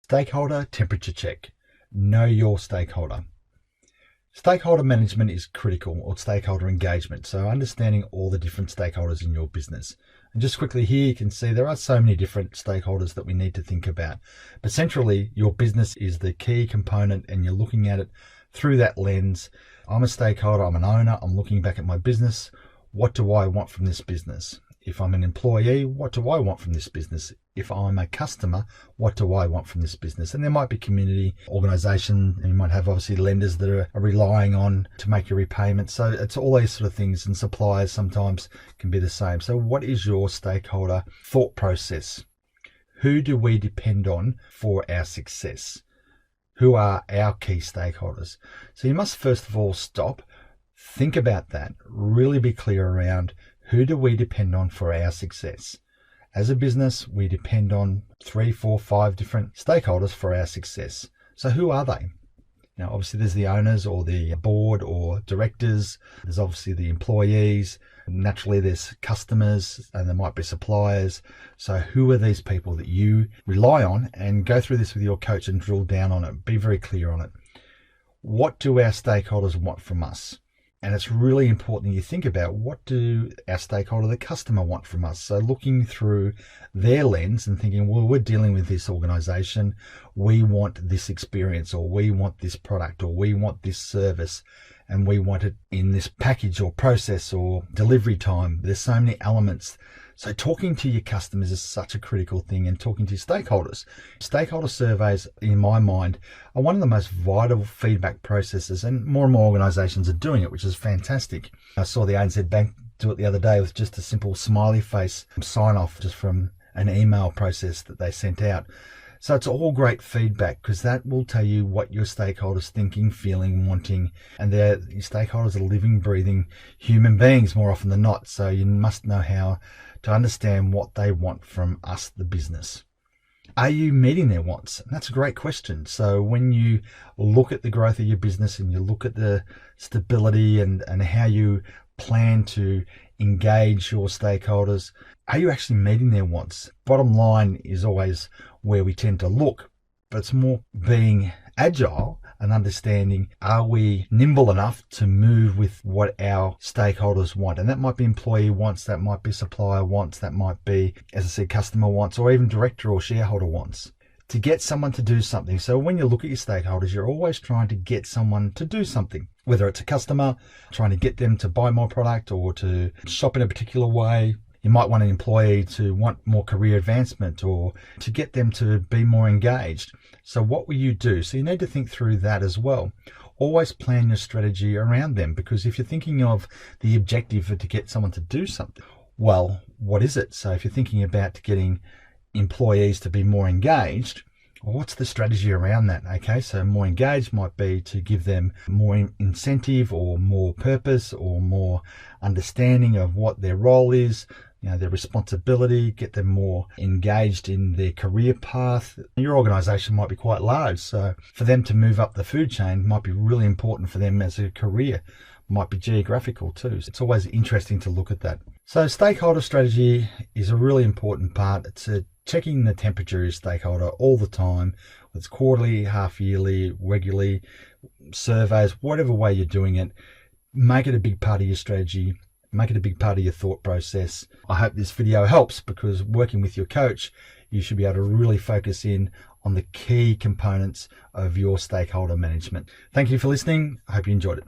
Stakeholder temperature check. Know your stakeholder. Stakeholder management is critical, or stakeholder engagement. So understanding all the different stakeholders in your business. And just quickly here, you can see there are so many different stakeholders that we need to think about. But centrally, your business is the key component and you're looking at it through that lens. I'm a stakeholder, I'm an owner, I'm looking back at my business. What do I want from this business? If I'm an employee, what do I want from this business? If I'm a customer, what do I want from this business? And there might be community, organization, and you might have obviously lenders that are relying on to make your repayments. So it's all these sort of things, and suppliers sometimes can be the same. So what is your stakeholder thought process? Who do we depend on for our success? Who are our key stakeholders? So you must first of all stop, think about that, really be clear around who do we depend on for our success. As a business, we depend on 3, 4, 5 different stakeholders for our success. So who are they? Now, obviously there's the owners or the board or directors. There's obviously the employees. Naturally, there's customers and there might be suppliers. So who are these people that you rely on? And go through this with your coach and drill down on it. Be very clear on it. What do our stakeholders want from us? And it's really important you think about, what do our stakeholder, the customer, want from us? So looking through their lens and thinking, well, we're dealing with this organization. We want this experience, or we want this product, or we want this service, and we want it in this package or process or delivery time. There's so many elements. So talking to your customers is such a critical thing, and talking to your stakeholders. Stakeholder surveys, in my mind, are one of the most vital feedback processes, and more organizations are doing it, which is fantastic. I saw the ANZ Bank do it the other day with just a simple smiley face sign off just from an email process that they sent out. So it's all great feedback, because that will tell you what your stakeholders thinking, feeling, wanting, and your stakeholders are living, breathing human beings more often than not. So you must know how to understand what they want from us, the business. Are you meeting their wants? And that's a great question. So when you look at the growth of your business and you look at the stability and how you plan to engage your stakeholders, are you actually meeting their wants? Bottom line is always where we tend to look, but it's more being agile and understanding, are we nimble enough to move with what our stakeholders want? And that might be employee wants, that might be supplier wants, that might be, as I said, customer wants, or even director or shareholder wants. To get someone to do something. So when you look at your stakeholders, you're always trying to get someone to do something, whether it's a customer, trying to get them to buy more product or to shop in a particular way. You might want an employee to want more career advancement, or to get them to be more engaged. So what will you do? So you need to think through that as well. Always plan your strategy around them, because if you're thinking of the objective to get someone to do something, well, what is it? So if you're thinking about getting employees to be more engaged, well, what's the strategy around that? Okay, so more engaged might be to give them more incentive or more purpose or more understanding of what their role is, their responsibility, get them more engaged in their career path. Your organization might be quite large, so for them to move up the food chain might be really important for them as a career, might be geographical too. So it's always interesting to look at that. So stakeholder strategy is a really important part. It's checking the temperature of your stakeholder all the time. It's quarterly, half yearly, regularly, surveys, whatever way you're doing it. Make it a big part of your strategy. Make it a big part of your thought process. I hope this video helps, because working with your coach, you should be able to really focus in on the key components of your stakeholder management. Thank you for listening. I hope you enjoyed it.